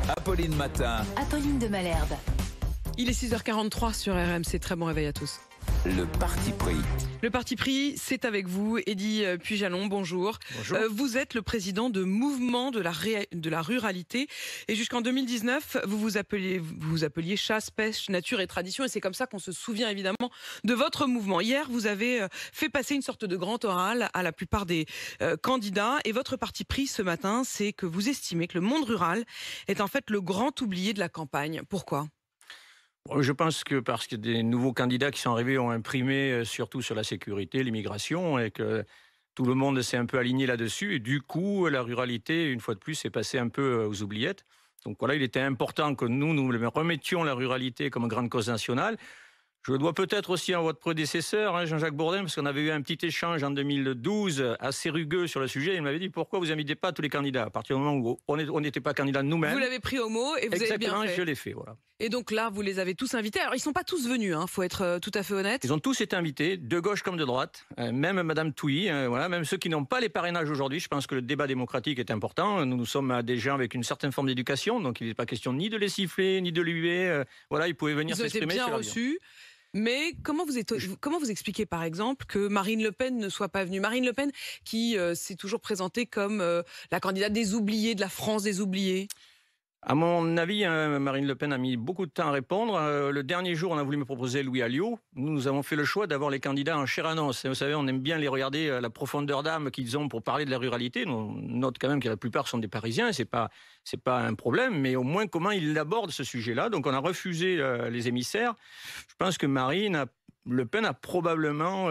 Apolline Matin. Apolline de Malherbe. Il est 6h43 sur RMC. Très bon réveil à tous. Le parti pris. Le parti pris, c'est avec vous. Eddy Pujalon, bonjour. Bonjour. Vous êtes le président de Mouvement de la Ruralité. Et jusqu'en 2019, vous vous appeliez Chasse, Pêche, Nature et Tradition. Et c'est comme ça qu'on se souvient évidemment de votre mouvement. Hier, vous avez fait passer une sorte de grand oral à la plupart des candidats. Et votre parti pris ce matin, c'est que vous estimez que le monde rural est en fait le grand oublié de la campagne. Pourquoi ? Je pense que parce que des nouveaux candidats qui sont arrivés ont imprimé surtout sur la sécurité, l'immigration, et que tout le monde s'est un peu aligné là-dessus. Et du coup, la ruralité, une fois de plus, est passée un peu aux oubliettes. Donc voilà, il était important que nous remettions la ruralité comme grande cause nationale. Je dois peut-être aussi à votre prédécesseur, Jean-Jacques Bourdin, parce qu'on avait eu un petit échange en 2012 assez rugueux sur le sujet. Il m'avait dit pourquoi vous n'invitez pas tous les candidats à partir du moment où on n'était pas candidat nous-mêmes. Vous l'avez pris au mot et vous avez bien fait. Je l'ai fait, voilà. Et donc là, vous les avez tous invités. Alors, ils ne sont pas tous venus, faut être tout à fait honnête. Ils ont tous été invités, de gauche comme de droite, même Madame Touy, voilà, même ceux qui n'ont pas les parrainages aujourd'hui. Je pense que le débat démocratique est important. Nous sommes des gens avec une certaine forme d'éducation, donc il n'est pas question ni de les siffler, ni de les huer. Voilà, ils pouvaient venir s'exprimer. Ils ont été bien reçus. Mais comment vous expliquez par exemple que Marine Le Pen ne soit pas venue ? Marine Le Pen qui s'est toujours présentée comme la candidate des oubliés, de la France des oubliés. À mon avis, Marine Le Pen a mis beaucoup de temps à répondre. Le dernier jour, on a voulu me proposer Louis Alliot. Nous avons fait le choix d'avoir les candidats en chair annonce. Et vous savez, on aime bien les regarder, la profondeur d'âme qu'ils ont pour parler de la ruralité. On note quand même que la plupart sont des Parisiens. C'est pas un problème, mais au moins comment ils abordent ce sujet-là. Donc on a refusé les émissaires. Je pense que Le Pen a probablement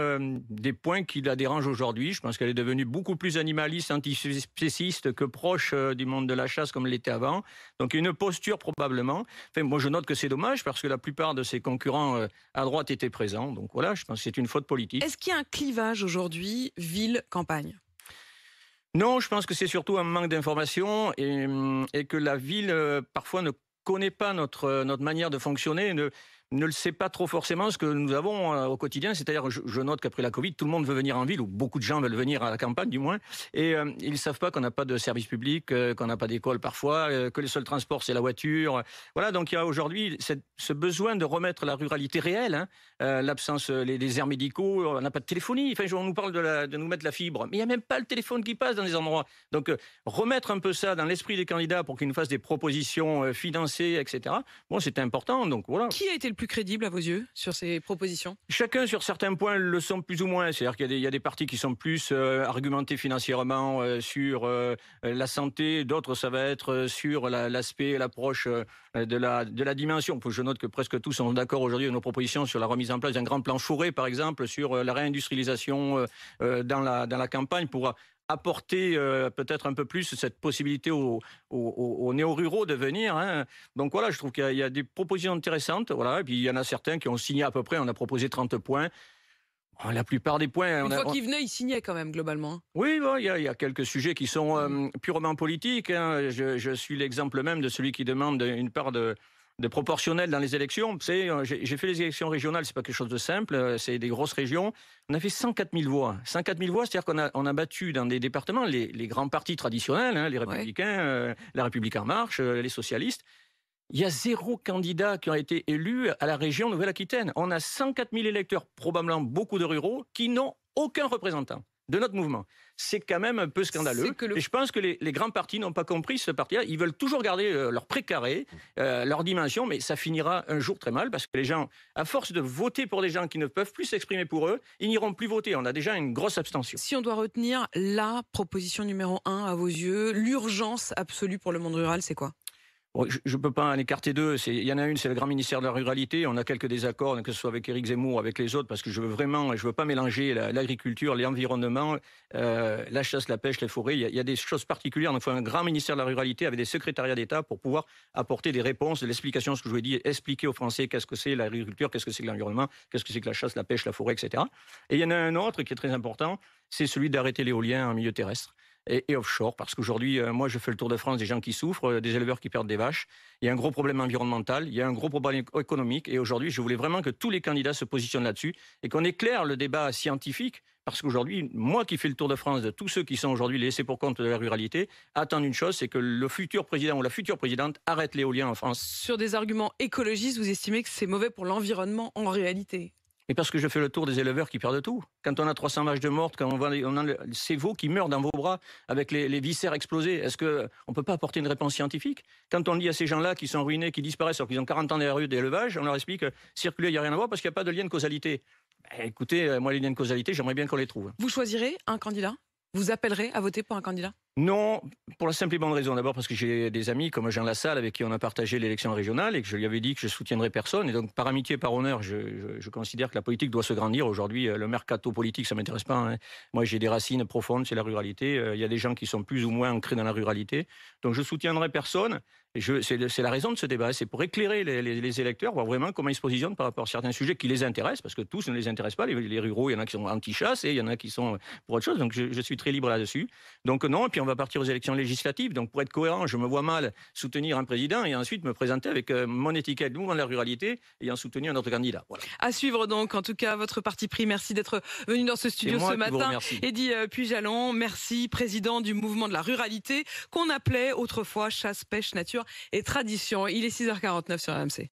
des points qui la dérangent aujourd'hui. Je pense qu'elle est devenue beaucoup plus animaliste, antispéciste que proche du monde de la chasse comme elle l'était avant. Donc une posture probablement. Enfin, moi je note que c'est dommage parce que la plupart de ses concurrents à droite étaient présents. Donc voilà, je pense que c'est une faute politique. Est-ce qu'il y a un clivage aujourd'hui ville-campagne ? Non, je pense que c'est surtout un manque d'information et que la ville parfois ne connaît pas notre manière de fonctionner, ne le sait pas trop forcément ce que nous avons au quotidien. C'est-à-dire, je note qu'après la Covid, tout le monde veut venir en ville, ou beaucoup de gens veulent venir à la campagne du moins, et ils ne savent pas qu'on n'a pas de service public, qu'on n'a pas d'école parfois, que le seul transport c'est la voiture. Voilà, donc il y a aujourd'hui ce besoin de remettre la ruralité réelle, l'absence des aires médicaux, on n'a pas de téléphonie, enfin, on nous parle de nous mettre la fibre, mais il n'y a même pas le téléphone qui passe dans les endroits. Donc remettre un peu ça dans l'esprit des candidats pour qu'ils nous fassent des propositions financées, etc. Bon, c'est important, donc voilà. Qui a été le plus crédible à vos yeux sur ces propositions ? Chacun sur certains points le sont plus ou moins. C'est-à-dire qu'il y a des partis qui sont plus argumentés financièrement sur la santé, d'autres ça va être sur l'aspect, l'approche de la dimension. Je note que presque tous sont d'accord aujourd'hui avec nos propositions sur la remise en place d'un grand plan forêt, par exemple, sur la réindustrialisation dans la campagne pour apporter peut-être un peu plus cette possibilité aux néo-ruraux de venir. Donc voilà, je trouve qu'il y a des propositions intéressantes. Voilà, et puis il y en a certains qui ont signé à peu près, on a proposé 30 points. La plupart des points... Une fois qu'ils venaient, ils signaient quand même, globalement. Oui, bon, il y a quelques sujets qui sont purement politiques. Je suis l'exemple même de celui qui demande une part de proportionnel dans les élections. J'ai fait les élections régionales, c'est pas quelque chose de simple, c'est des grosses régions. On a fait 104 000 voix. 104 000 voix, c'est-à-dire qu'on a battu dans des départements les grands partis traditionnels, les Républicains, la République En Marche, les socialistes. Il y a 0 candidat qui a été élu à la région Nouvelle-Aquitaine. On a 104 000 électeurs, probablement beaucoup de ruraux, qui n'ont aucun représentant de notre mouvement. C'est quand même un peu scandaleux. Et je pense que les grands partis n'ont pas compris ce parti-là. Ils veulent toujours garder leur précaré, leur dimension, mais ça finira un jour très mal parce que les gens, à force de voter pour des gens qui ne peuvent plus s'exprimer pour eux, ils n'iront plus voter. On a déjà une grosse abstention. Si on doit retenir la proposition numéro 1 à vos yeux, l'urgence absolue pour le monde rural, c'est quoi ? Bon, je ne peux pas en écarter deux. Il y en a une, c'est le grand ministère de la Ruralité. On a quelques désaccords, que ce soit avec Éric Zemmour ou avec les autres, parce que je veux pas mélanger l'agriculture, l'environnement, la chasse, la pêche, les forêts. Il y a des choses particulières. Donc, il faut un grand ministère de la Ruralité avec des secrétariats d'État pour pouvoir apporter des réponses, de l'explication, ce que je vous ai dit, expliquer aux Français qu'est-ce que c'est l'agriculture, qu'est-ce que c'est que l'environnement, qu'est-ce que c'est que la chasse, la pêche, la forêt, etc. Et il y en a un autre qui est très important, c'est celui d'arrêter l'éolien en milieu terrestre. et offshore. Parce qu'aujourd'hui, moi, je fais le tour de France des gens qui souffrent, des éleveurs qui perdent des vaches. Il y a un gros problème environnemental, il y a un gros problème économique. Et aujourd'hui, je voulais vraiment que tous les candidats se positionnent là-dessus et qu'on éclaire le débat scientifique. Parce qu'aujourd'hui, moi qui fais le tour de France de tous ceux qui sont aujourd'hui laissés pour compte de la ruralité, attendent une chose, c'est que le futur président ou la future présidente arrête l'éolien en France. Sur des arguments écologistes, vous estimez que c'est mauvais pour l'environnement en réalité? Et parce que je fais le tour des éleveurs qui perdent tout. Quand on a 300 vaches de mortes, quand on a ces veaux qui meurent dans vos bras avec les viscères explosés, est-ce qu'on ne peut pas apporter une réponse scientifique? Quand on dit à ces gens-là qui sont ruinés, qui disparaissent, alors qu'ils ont 40 ans derrière eux d'élevage, on leur explique que circuler, il n'y a rien à voir parce qu'il n'y a pas de lien de causalité. Écoutez, moi, les liens de causalité, j'aimerais bien qu'on les trouve. Vous choisirez un candidat? Vous appellerez à voter pour un candidat? Non, pour la simple et bonne raison. D'abord parce que j'ai des amis comme Jean Lassalle avec qui on a partagé l'élection régionale et que je lui avais dit que je soutiendrais personne. Et donc par amitié, par honneur, je considère que la politique doit se grandir. Aujourd'hui, le mercato politique, ça m'intéresse pas. Hein. Moi, j'ai des racines profondes, c'est la ruralité. Il y a des gens qui sont plus ou moins ancrés dans la ruralité. Donc je soutiendrai personne. C'est la raison de ce débat, c'est pour éclairer les électeurs, voir vraiment comment ils se positionnent par rapport à certains sujets qui les intéressent, parce que tous ne les intéressent pas. Les ruraux, il y en a qui sont anti-chasse et il y en a qui sont pour autre chose. Donc je suis très libre là-dessus. Donc non, et puis on va partir aux élections législatives. Donc pour être cohérent, je me vois mal soutenir un président et ensuite me présenter avec mon étiquette de mouvement de la ruralité et en soutenir un autre candidat. Voilà. À suivre donc, en tout cas, votre parti pris. Merci d'être venu dans ce studio ce matin. Eddy Pujalon, merci, président du mouvement de la ruralité, qu'on appelait autrefois chasse, pêche, nature et tradition. Il est 6h49 sur RMC.